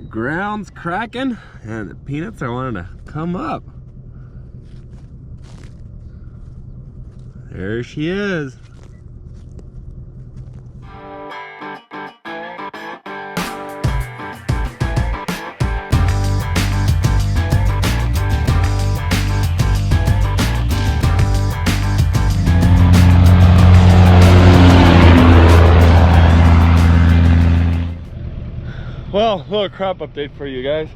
The ground's cracking and the peanuts are wanting to come up. There she is. Well, a little crop update for you guys.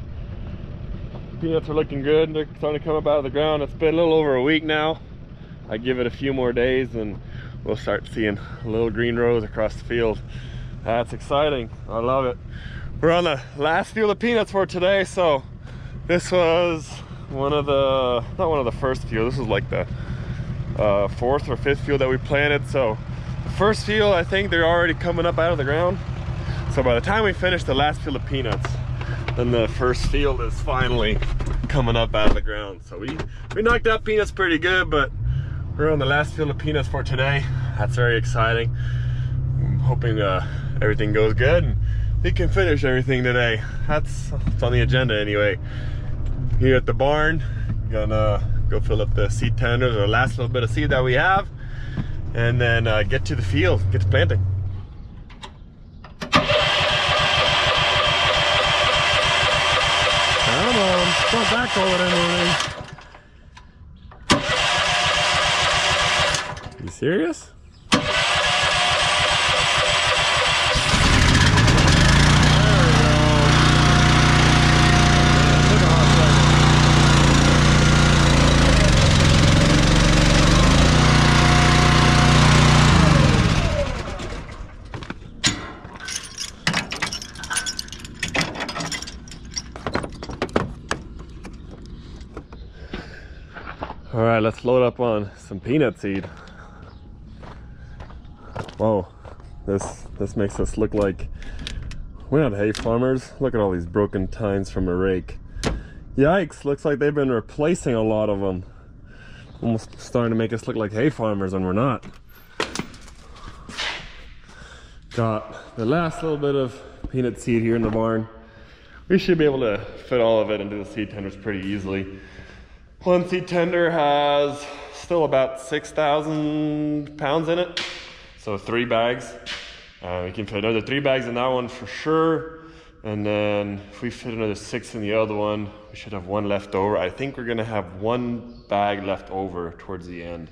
Peanuts are looking good. They're starting to come up out of the ground. It's been a little over a week now. I give it a few more days and we'll start seeing little green rows across the field. That's exciting. I love it. We're on the last field of peanuts for today. So this was not one of the first fields. This was like the fourth or fifth field that we planted. So the first field, I think they're already coming up out of the ground. So by the time we finish the last field of peanuts, then the first field is finally coming up out of the ground. So we knocked out peanuts pretty good, but we're on the last field of peanuts for today. That's very exciting. I'm hoping everything goes good and we can finish everything today. It's on the agenda anyway. Here at the barn, gonna go fill up the seed tenders, or the last little bit of seed that we have, and then get to the field, get to planting. Come on, don't back over anything. You serious? All right, let's load up on some peanut seed. Whoa, this makes us look like we're not hay farmers. Look at all these broken tines from a rake. Yikes, looks like they've been replacing a lot of them. Almost starting to make us look like hay farmers, and we're not. Got the last little bit of peanut seed here in the barn. We should be able to fit all of it into the seed tenders pretty easily. One seed tender has still about 6,000 pounds in it, so 3 bags. We can fit another 3 bags in that one for sure, and then if we fit another 6 in the other one, we should have 1 left over. I think we're gonna have 1 bag left over towards the end.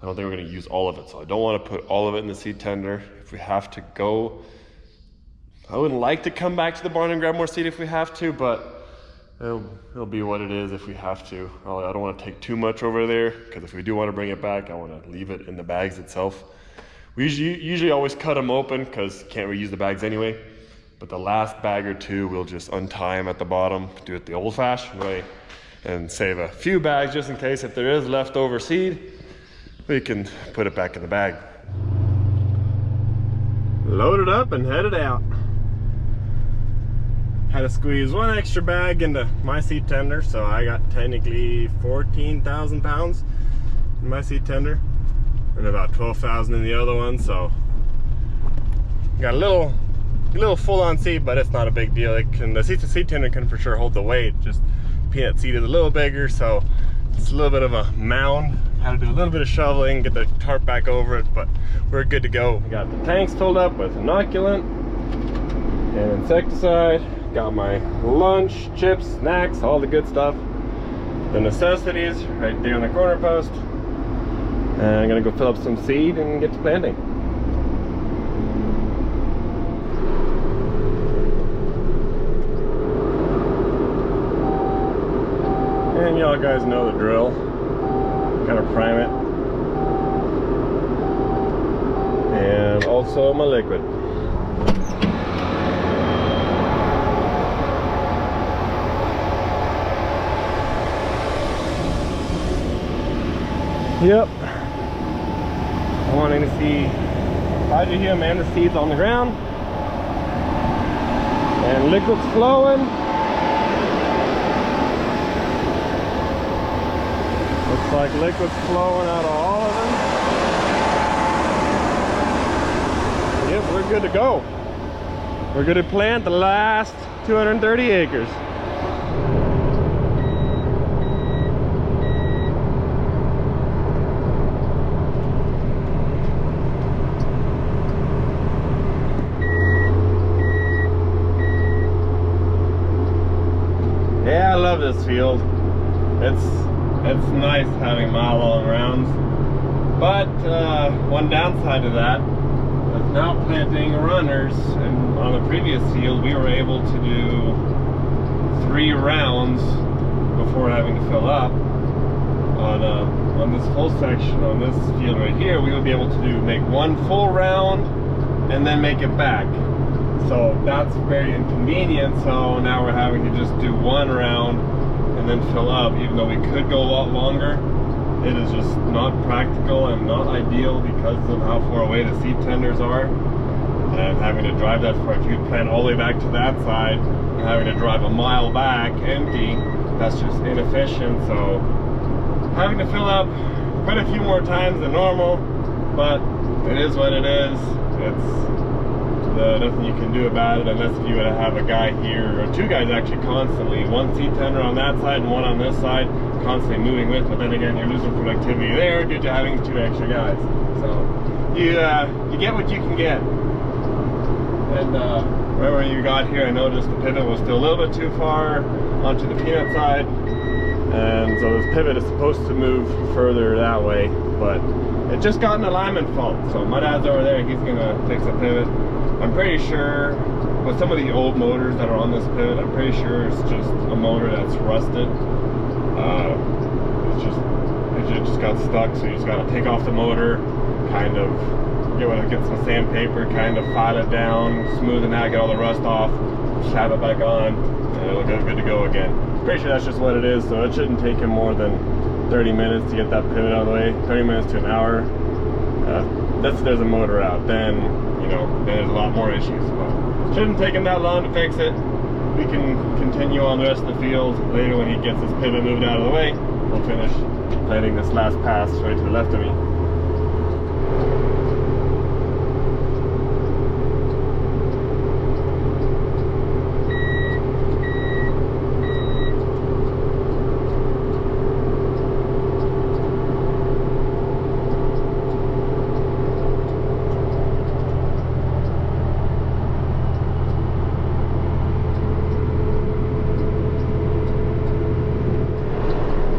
I don't think we're gonna use all of it, so I don't wanna put all of it in the seed tender. If we have to go, I wouldn't like to come back to the barn and grab more seed if we have to, but it'll be what it is if we have to. I don't want to take too much over there, because if we do want to bring it back, I want to leave it in the bags itself. We usually always cut them open because you can't reuse the bags anyway. But the last bag or two, we'll just untie them at the bottom, do it the old-fashioned way, and save a few bags just in case if there is leftover seed, we can put it back in the bag. Load it up and head it out. Had to squeeze 1 extra bag into my seed tender, so I got technically 14,000 pounds in my seed tender and about 12,000 in the other one. So got a little full-on seed, but it's not a big deal. The seed tender can for sure hold the weight. Just peanut seed is a little bigger, so it's a little bit of a mound. Had to do a little bit of shoveling, get the tarp back over it, but we're good to go. We got the tanks filled up with inoculant and insecticide. Got my lunch, chips, snacks, all the good stuff. The necessities right there on the corner post. And I'm gonna go fill up some seed and get to planting. And y'all guys know the drill. Gotta prime it. And also my liquid. Yep. I'm wanting to see Hydrohum and the seeds on the ground. And liquid's flowing. Looks like liquid's flowing out of all of them. Yep, we're good to go. we're gonna plant the last 230 acres. Yeah, I love this field. It's nice having mile-long rounds, but one downside to that, with now planting runners, and on the previous field we were able to do 3 rounds before having to fill up. On this full section, on this field right here, we would be able to make 1 full round and then make it back. So that's very inconvenient, so now we're having to just do 1 round and then fill up, even though we could go a lot longer. It is just not practical and not ideal because of how far away the seed tenders are, and having to drive that far. If you plant all the way back to that side and having to drive a mile back empty, that's just inefficient. So having to fill up quite a few more times than normal, but it is what it is. It's nothing you can do about it, unless if you were to have a guy here, or 2 guys actually constantly, 1 seed tender on that side and 1 on this side, constantly moving with. But then again, you're losing productivity there due to having 2 extra guys. So you get what you can get. And wherever you got here, I noticed the pivot was still a little bit too far onto the peanut side, and so this pivot is supposed to move further that way, but it just got an alignment fault. So my dad's over there, he's gonna fix the pivot. I'm pretty sure with some of the old motors that are on this pivot, I'm pretty sure it's just a motor that's rusted. It just got stuck, so you just gotta take off the motor, kind of get some sandpaper, kind of file it down, smooth it out, get all the rust off, slap it back on, and it'll get good to go again. Pretty sure that's just what it is, so it shouldn't take him more than 30 minutes to get that pivot out of the way. 30 minutes to an hour. There's a motor out, then then there's a lot more issues. But shouldn't take him that long to fix it. We can continue on the rest of the field later when he gets his pivot moved out of the way. We'll finish planting this last pass right to the left of me.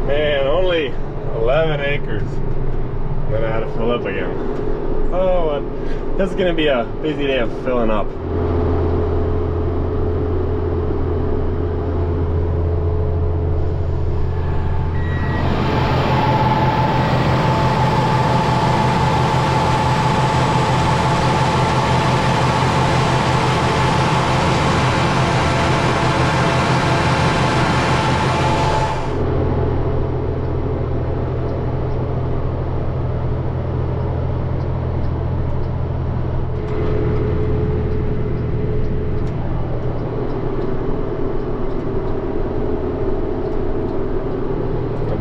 Man, only 11 acres. I'm gonna have to fill up again. Oh, this is gonna be a busy day of filling up.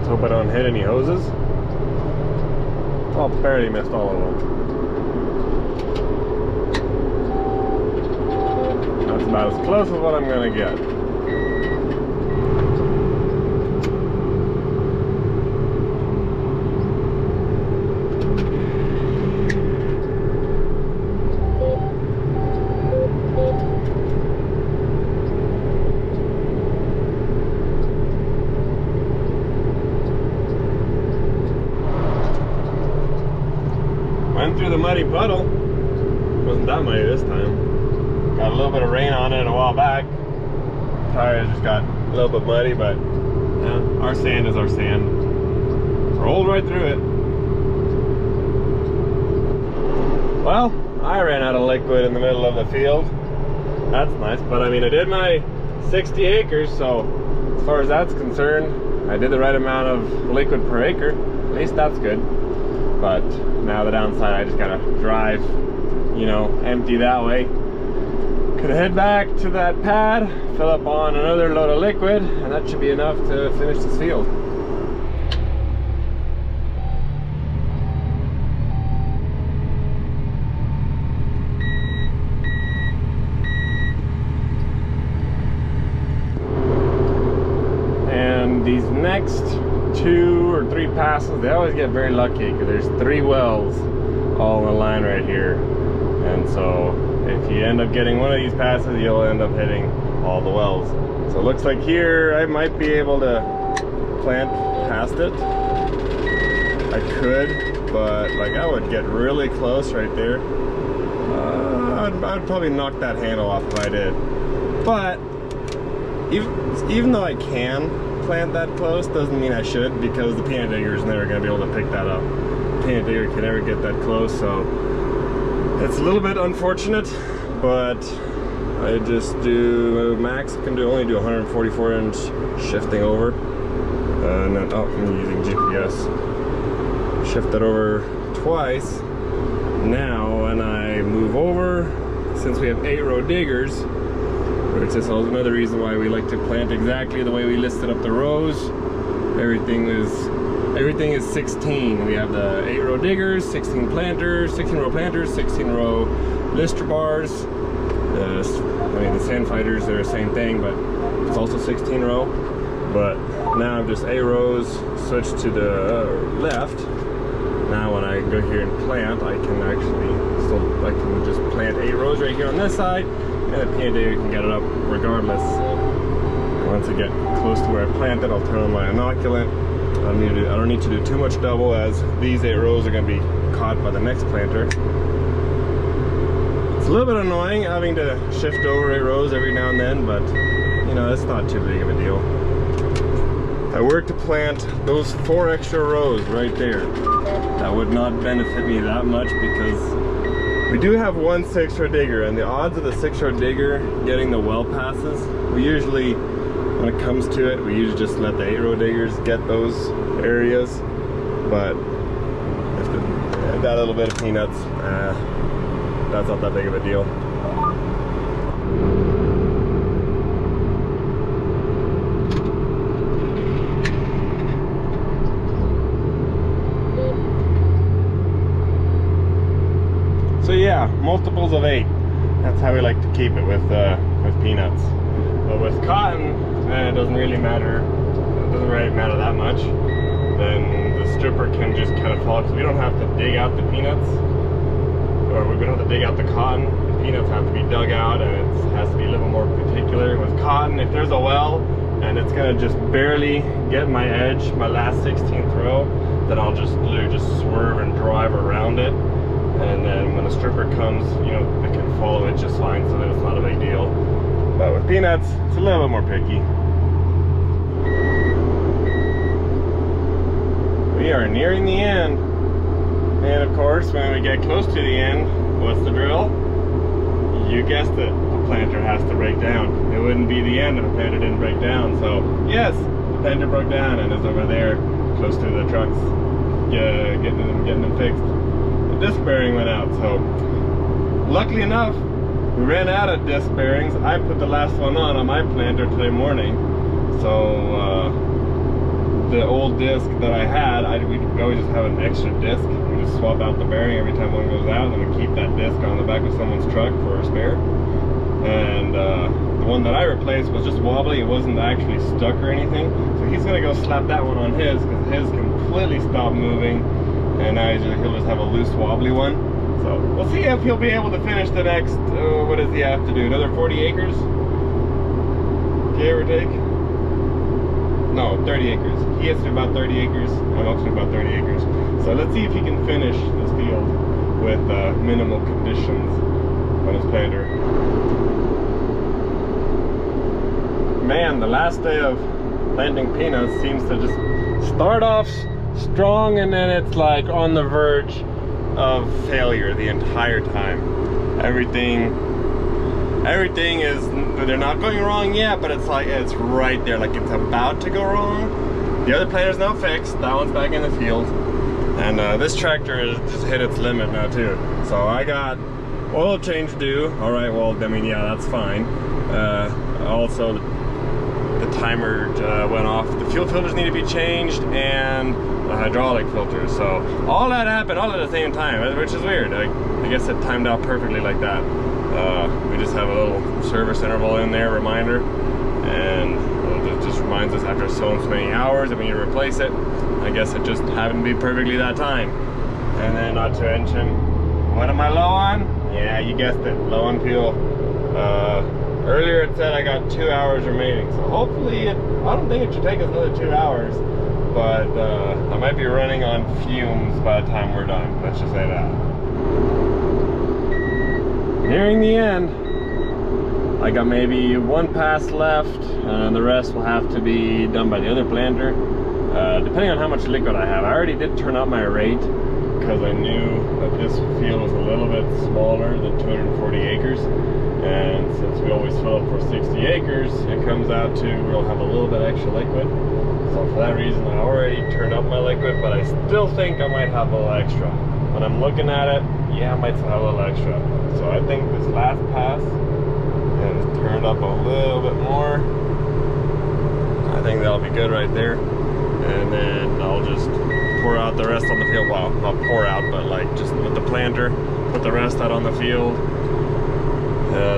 Hope I don't hit any hoses. Oh, barely missed all of them. That's about as close as what I'm gonna get. Through the muddy puddle. Wasn't that muddy this time. Got a little bit of rain on it a while back. Tires just got a little bit muddy, but yeah, our sand is our sand. Rolled right through it. Well, I ran out of liquid in the middle of the field. That's nice, but I mean, I did my 60 acres, so as far as that's concerned, I did the right amount of liquid per acre. At least that's good. But now the downside, I just gotta drive, empty that way. Could head back to that pad, fill up on another load of liquid, and that should be enough to finish this field. these next 2 or 3 passes, they always get very lucky because there's 3 wells all in a line right here. And so if you end up getting one of these passes, you'll end up hitting all the wells. So it looks like here I might be able to plant past it. I could, but like I would get really close right there. I'd probably knock that handle off if I did. But even though I can plant that close, doesn't mean I should, because the peanut digger is never going to be able to pick that up. The peanut digger can never get that close, so it's a little bit unfortunate, but I just do max. I can only do 144 inch shifting over, and then I'm using GPS. Shift that over twice. Now when I move over, since we have 8-row diggers, which is also another reason why we like to plant exactly the way we listed up the rows. Everything is 16. We have the 8-row diggers, 16 planters, 16-row planters, 16-row lister bars. I mean the sand fighters, they're the same thing, but it's also 16-row. But now I'm just 8 rows switched to the left. Now when I go here and plant, I can just plant 8 rows right here on this side, and the peanut digger can get it up regardless. Once I get close to where I planted, I'll turn on my inoculant. I don't need to do too much double, as these 8 rows are going to be caught by the next planter. It's a little bit annoying having to shift over 8 rows every now and then, but you know, it's not too big of a deal. I work to plant those 4 extra rows right there. That would not benefit me that much because we do have one 6-row digger, and the odds of the 6-row digger getting the well passes, we usually, when it comes to it, we usually just let the 8-row diggers get those areas. But if that little bit of peanuts, that's not that big of a deal. So yeah, multiples of 8. That's how we like to keep it with peanuts. But with cotton, it doesn't really matter. It doesn't really matter that much. Then the stripper can just kind of fall, because we don't have to dig out the peanuts, or we don't have to dig out the cotton. The peanuts have to be dug out, and it has to be a little more particular. With cotton, if there's a well and it's gonna just barely get my edge, my last 16th row, then I'll just literally just swerve and drive around it. And then when the stripper comes, you know, they can follow it just fine, so that it's not a big deal. But with peanuts, it's a little bit more picky. We are nearing the end. And of course, when we get close to the end, what's the drill? You guessed it, a planter has to break down. It wouldn't be the end if a planter didn't break down. So yes, the planter broke down and is over there, close to the trucks, getting them fixed. Disc bearing went out, so luckily enough we ran out of disc bearings. I put the last one on my planter today morning, so the old disc that I had, we always just have an extra disc. We just swap out the bearing every time one goes out, and then we keep that disc on the back of someone's truck for a spare. And the one that I replaced was just wobbly. It wasn't actually stuck or anything, so he's gonna go slap that one on his, because his completely stopped moving. And now he'll just have a loose wobbly one. So we'll see if he'll be able to finish the next, what does he have to do? Another 40 acres? Give or take? No, 30 acres. He has to do about 30 acres. I'm up to about 30 acres. So let's see if he can finish this field with minimal conditions on his planter. Man, the last day of planting peanuts seems to just start off strong, and then it's like on the verge of failure the entire time. Everything is, they're not going wrong yet, but it's like it's right there, like it's about to go wrong. The other planter's now fixed, that one's back in the field, and this tractor has just hit its limit now too. So I got oil change due. All right, well, I mean, yeah, that's fine. Also, the timer went off. The fuel filters need to be changed, and the hydraulic filters. So all that happened all at the same time, which is weird. I guess it timed out perfectly like that. We just have a little service interval in there, reminder, and we'll just reminds us after so many hours that we need to replace it. I guess it just happened to be perfectly that time. And then not to mention, what am I low on? Yeah, you guessed it, low on fuel. Earlier it said I got 2 hours remaining, so hopefully I don't think it should take us another 2 hours, but I might be running on fumes by the time we're done. Let's just say that. Nearing the end. I got maybe one pass left, and the rest will have to be done by the other planter. Depending on how much liquid I have. I already did turn up my rate because I knew that this field was a little bit smaller than 240 acres. And since we always fill up for 60 acres, it comes out to we'll have a little bit extra liquid. So for that reason, I already turned up my liquid, but I still think I might have a little extra. When I'm looking at it, yeah, I might still have a little extra. So I think this last pass has turned up a little bit more. I think that'll be good right there. And then I'll just pour out the rest on the field. Well, not pour out, but like just with the planter, put the rest out on the field.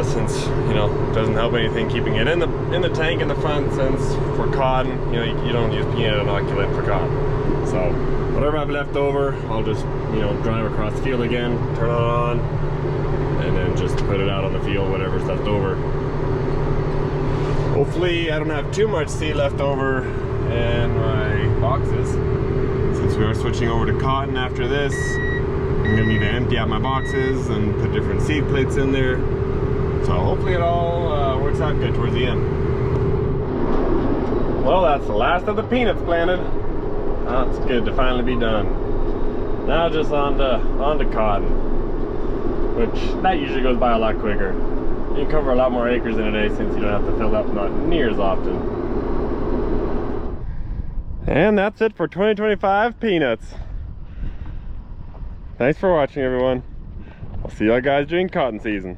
Since, you know, it doesn't help anything keeping it in the tank in the front, since for cotton, you know, you don't use peanut inoculant for cotton. So whatever I've left over, I'll just, you know, drive across the field again, turn it on, and then just put it out on the field, whatever's left over. Hopefully I don't have too much seed left over in my boxes. Since we are switching over to cotton after this, I'm gonna need to empty out my boxes and put different seed plates in there. So hopefully it all works out good towards the end. Well, that's the last of the peanuts planted. It's good to finally be done. Now just on to cotton, which that usually goes by a lot quicker. You can cover a lot more acres in a day since you don't have to fill up not near as often. And that's it for 2025 peanuts. Thanks for watching, everyone. I'll see y'all guys during cotton season.